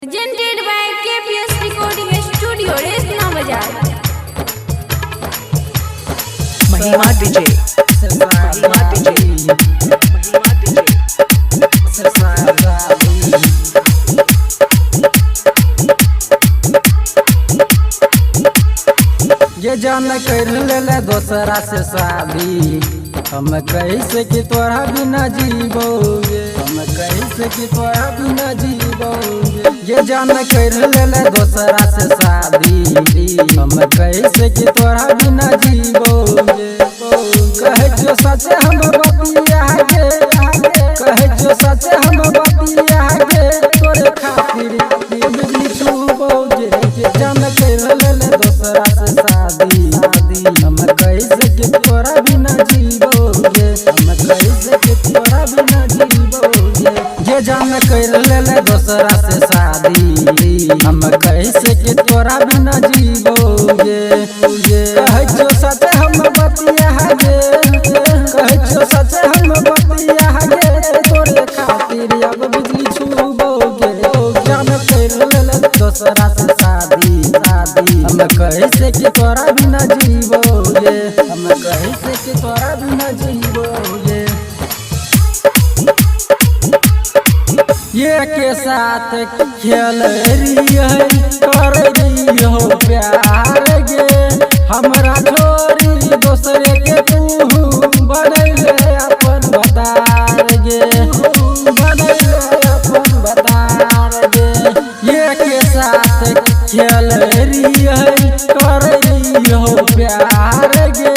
Presented by KPS Recording Studio, Resna Bazaar. महिमा DJ महिमा DJ ये जान कर ले दोसरा से शादी, हम कैसे कि तोरा बिना जीबोगे, हम कैसे कि तोरा बिना जीबोगे। ये जान कर ले दोसरा से शादी, हम कैसे कि तोरा बिना जीबोगे। कहे जो सच हम बतिया गे, कहे जो सच हम बतिया गे, तोरे खातिर बिजली छूबोगे। ये जान कर ले दोसरा से शादी, हम कैसे कि तोरा बिना जीबोगे, हम कैसे कि तोरा बिना जीबोगे। ये जान कर ले दोसरा से शादी, हम कैसे कि तोरा बिना जीबोगे। कहे जो सच हम बतिया गे, कहे जो सच हम बतिया गे, तोरे खातिर अब बिजली छूबोगे। जान कर ले दोसरा से शादी, हम कैसे कि तोरा बिना जीबोगे, हम कैसे कि तोरा बिना जीबोगे। ये के साथ खेल रही है, कर रही हो प्यार गे, हमरा छोरी दोसरे के तू बनैले अपन बतार गे, बनैले अपन बतार गे। ये के साथ खेल रही है, कर रही हो प्यार गे,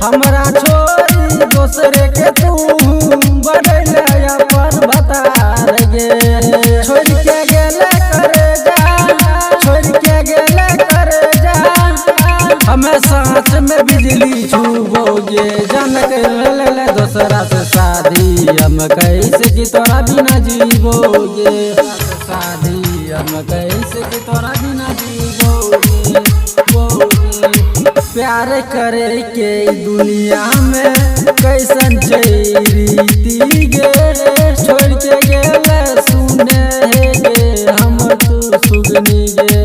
हमरा छोरी दोसरे के तू बनैले अपन बतार गे। छोड़ के गेले करे जा, छोड़ के गेले करे जा, हमें सांस में बिजली छूबोगे। जान कर ले दोसरा से शादी, हम कैसे कि तोरा बिना जीबोगे। शादी हम कैसे कि तोरा बिना जीबोगे। प्यार करे के दुनिया में कैसन रीति गे, छोड़ के गेले सुने गे हम तू सुगनी गे,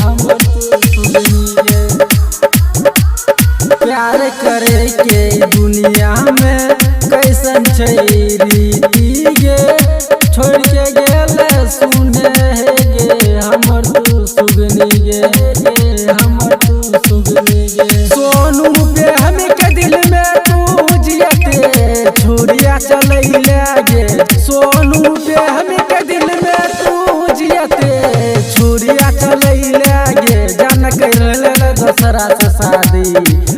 हम तू सुगनी गे। प्यार करे के दुनिया में कैसन रीति गे, छोड़ के गेले सुने गे हमर तू सुगनी गे, हमर तू सुगनी गे। सोनू पे हम के दिल में तू जियते छुरिया चलैले गे, सोनू पे हम के दिल में तू जियते छुरिया चलैले गे। जान कर ले दोसरा से शादी,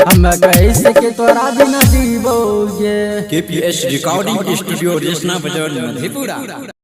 हम कैसे कि तोरा बिना जीबोगे। KPS Recording Studio, Resna Bazaar, Madhepura।